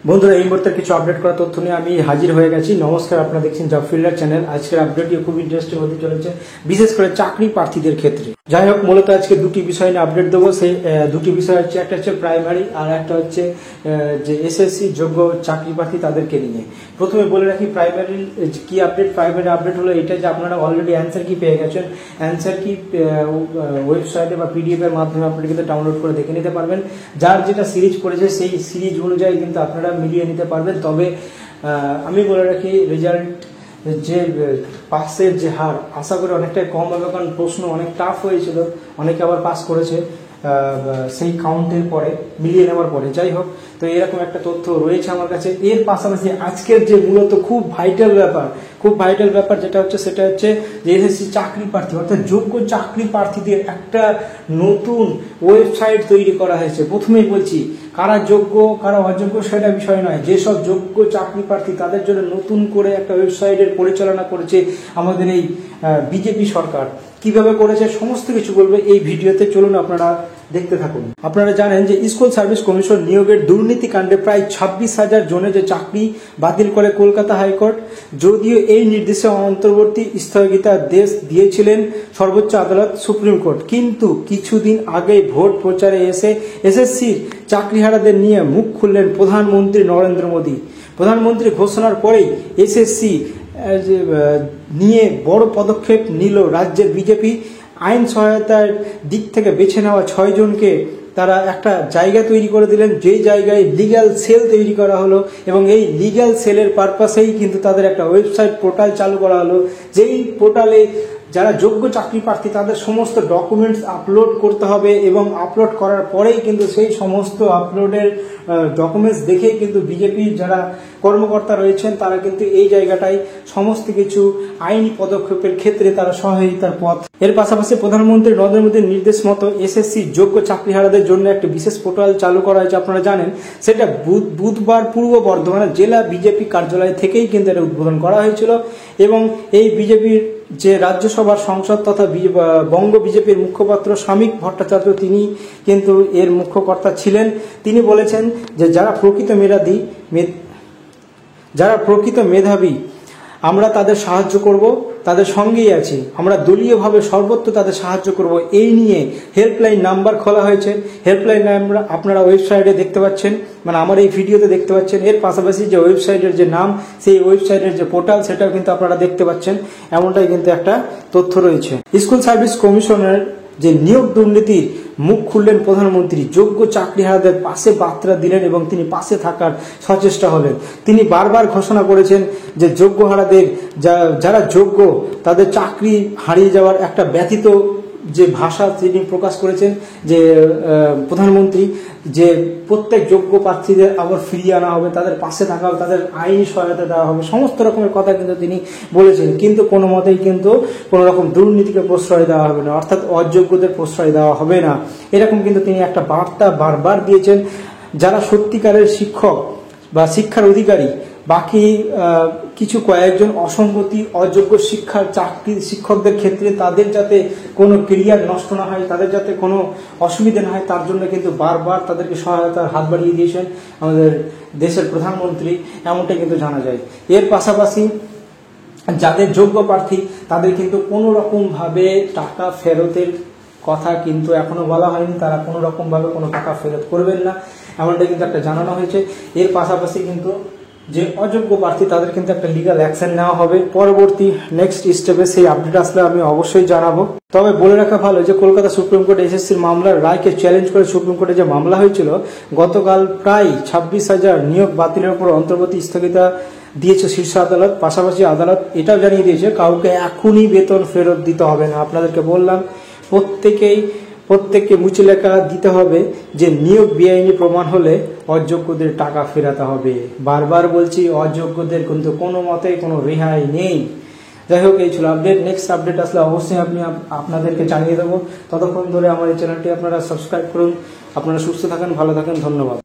বন্ধুরা এই মুহূর্তে কিছু আপডেট করা তথ্য নিয়ে আমি হাজির হয়ে গেছি। নমস্কার, আপনারা দেখছেন জব ফিল্ডার চ্যানেল। আজকের আপডেটটি খুব ইন্টারেস্টিং হতে চলেছে, বিশেষ করে চাকরি প্রার্থীদের ক্ষেত্রে। যাই হোক, মূলত আজকে দুটি বিষয় নিয়ে আপডেট দেবো। সেই দুটি বিষয় হচ্ছে, একটা হচ্ছে প্রাইমারি আর একটা হচ্ছে যে এসএসসি যোগ্য চাকরি প্রার্থী তাদেরকে নিয়ে। প্রথমে বলে রাখি প্রাইমারি কি আপডেট। প্রাইমারি আপডেট হলো এটা যে আপনারা অলরেডি অ্যান্সার কি পেয়ে গেছেন। অ্যান্সার কি ওয়েবসাইটে বা পিডিএফ এর মাধ্যমে আপনারা কিন্তু ডাউনলোড করে দেখে নিতে পারবেন। যার যেটা সিরিজ পড়েছে সেই সিরিজ অনুযায়ী কিন্তু আপনারা মিলিয়ে নিতে পারবেন। তবে আমি বলে রাখি, রেজাল্ট যে পাসের যে হার আশা করি অনেকটাই কম হবে, কারণ প্রশ্ন অনেক টাফ হয়েছিল, অনেকে আবার পাস করেছে সেই কাউন্টের পরে, মিলিয়ে নেওয়ার পরে। যাই হোক, তো এরকম একটা তথ্য রয়েছে আমার কাছে। এর পাশাপাশি আজকের যে মূলত খুব ভাইটাল ব্যাপার যেটা হচ্ছে, সেটা হচ্ছে যে এসএসসি চাকরি প্রার্থী অর্থাৎ যোগ্য চাকরি প্রার্থীদের একটা নতুন ওয়েবসাইট তৈরি করা হয়েছে। প্রথমেই বলছি, কারা যোগ্য কারা অযোগ্য সেটা বিষয় নয়, যেসব যোগ্য চাকরি প্রার্থী তাদের জন্য নতুন করে একটা ওয়েবসাইটের পরিচালনা করেছে আমাদের এই বিজেপি সরকার। কিভাবে করেছে সমস্ত কিছু বলবে এই ভিডিওতে, চলুন আপনারা দেখতে থাকুন। আপনারা জানেন যে স্কুল সার্ভিস কমিশন নিয়োগের দুর্নীতিকাণ্ডে প্রায় 26,000 জনের যে চাকরি বাতিল করে কলকাতা হাইকোর্ট। যদিও এই নির্দেশে অন্তর্বর্তী স্থগিতাদেশ দিয়েছিলেন সর্বোচ্চ আদালত সুপ্রিম কোর্ট, কিন্তু কিছুদিন আগে ভোট প্রচারে এসে এসএসসির চাকরিহারাদের নিয়ে মুখ খুললেন প্রধানমন্ত্রী নরেন্দ্র মোদী। প্রধানমন্ত্রী ঘোষণার পরেই এসএসসি নিয়ে বড় পদক্ষেপ নিল রাজ্যের বিজেপি। আইন সহায়তার দিক থেকে বেছে নেওয়া 6 জনকে তারা একটা জায়গা তৈরি করে দিলেন, যেই জায়গায় লিগ্যাল সেল তৈরি করা হলো, এবং এই লিগ্যাল সেলের পারপাসেই কিন্তু তাদের একটা ওয়েবসাইট পোর্টাল চালু করা হলো। যেই পোর্টালে যারা যোগ্য চাকরি প্রার্থী তাদের সমস্ত ডকুমেন্টস আপলোড করতে হবে, এবং আপলোড করার পরেই কিন্তু সেই সমস্ত আপলোডের ডকুমেন্টস দেখেই কিন্তু বিজেপির যারা কর্মকর্তা রয়েছেন তারা কিন্তু এই জায়গাটায় সমস্ত কিছু আইনি পদক্ষেপের ক্ষেত্রে তারা সহায়তার পথ। এর পাশাপাশি প্রধানমন্ত্রী নরেন্দ্র মোদীর নির্দেশ মতো এসএসসি যোগ্য চাকরিহারাদের জন্য একটি বিশেষ পোর্টাল চালু করা হয়েছে। আপনারা জানেন সেটা বুধবার পূর্ব বর্ধমান জেলা বিজেপি কার্যালয় থেকেই কিন্তু এটা উদ্বোধন করা হয়েছিল। এবং এই বিজেপির যে রাজ্যসভার সংসদ তথা বঙ্গ বিজেপির মুখপাত্র শ্রমিক ভট্টাচার্য, তিনি কিন্তু এর মুখ্যকর্তা ছিলেন। তিনি বলেছেন যে যারা প্রকৃত মেধাবী আমরা তাদের সাহায্য করব, তাদের সঙ্গেই আছি, আমরা দলীয়ভাবে সর্বত্র তাদের সাহায্য করব। এই নিয়ে হেল্পলাইন নাম্বার খোলা হয়েছে। হেল্পলাইন নাম্বার আপনারা ওয়েবসাইটে দেখতে পাচ্ছেন, মানে আমার এই ভিডিওতে দেখতে পাচ্ছেন। এর পাশাপাশি যে ওয়েবসাইটের যে নাম, সেই ওয়েবসাইটের যে পোর্টাল, সেটাও কিন্তু আপনারা দেখতে পাচ্ছেন। এমনটাই কিন্তু একটা তথ্য রয়েছে। স্কুল সার্ভিস কমিশনের যে নিয়োগ দুর্নীতির মুখ খুললেন প্রধানমন্ত্রী, যোগ্য চাকরিহারাদের পাশে বার্তা দিলেন এবং তিনি পাশে থাকার সচেষ্টা হলেন। তিনি বারবার ঘোষণা করেছেন যে যোগ্য হারাদের যারা যোগ্য তাদের চাকরি হারিয়ে যাওয়ার একটা ব্যতীত যে ভাষা তিনি প্রকাশ করেছেন যে প্রধানমন্ত্রী, যে প্রত্যেক যোগ্য প্রার্থীদের আবার ফিরিয়ে আনা হবে, তাদের পাশে থাকা হবে, তাদের আইনি সহায়তা দেওয়া হবে, সমস্ত রকমের কথা কিন্তু তিনি বলেছেন। কিন্তু কোনো মতেই কিন্তু কোনো রকম দুর্নীতিকে প্রশ্রয় দেওয়া হবে না, অর্থাৎ অযোগ্যদের প্রশ্রয় দেওয়া হবে না, এরকম কিন্তু তিনি একটা বার্তা বারবার দিয়েছেন। যারা সত্যিকারের শিক্ষক বা শিক্ষার অধিকারী, বাকি কিছু কয়েকজন অসঙ্গতি অযোগ্য শিক্ষকদের ক্ষেত্রে তাদের যাতে কোনো কেরিয়ার নষ্ট না হয়, তাদের যাতে কোনো অসুবিধা না হয়, তার জন্য কিন্তু বারবার তাদেরকে সহায়তার হাত বাড়িয়ে দিয়েছেন আমাদের দেশের প্রধানমন্ত্রী, এমনটাই কিন্তু জানা যায়। এর পাশাপাশি যাদের যোগ্য প্রার্থী তাদের কিন্তু কোনো রকমভাবে টাকা ফেরতের কথা কিন্তু এখনো বলা হয়নি, তারা কোনো রকমভাবে কোনো টাকা ফেরত করবেন না, এমনটাই কিন্তু একটা জানানো হয়েছে। এর পাশাপাশি কিন্তু যে অযোগ্য প্রার্থী তাদের কিন্তু একটা লিগ্যাল অ্যাকশন নেওয়া হবে। পরবর্তী নেক্সট স্টেপে সেই আপডেট আসলে আমি অবশ্যই জানাবো। তবে বলে রাখা ভালো যে কলকাতা সুপ্রিম কোর্ট এসএসসির মামলার রায়কে চ্যালেঞ্জ করে সুপ্রিম কোর্টে যে মামলা হয়েছিল, গতকাল প্রায় 26,000 নিয়োগ বাতিলের উপর অন্তর্বর্তী স্থগিতা দিয়েছে শীর্ষ আদালত। পাশাপাশি আদালত এটাও জানিয়ে দিয়েছে কাউকে এখনই বেতন ফেরত দিতে হবে না। আপনাদেরকে বললাম প্রত্যেককে মুছে লেখা দিতে হবে যে নিয়োগ বেআইনি প্রমাণ হলে অযোগ্যদের টাকা ফেরাতে হবে। বারবার বলছি, অযোগ্যদের কিন্তু কোনো মতেই কোনো রেহাই নেই। যাই হোক, এই ছিল আপডেট। নেক্সট আপডেট আসলে অবশ্যই আপনাদেরকে জানিয়ে দেবো। ততক্ষণ ধরে আমার এই চ্যানেলটি আপনারা সাবস্ক্রাইব করুন। আপনারা সুস্থ থাকেন, ভালো থাকেন, ধন্যবাদ।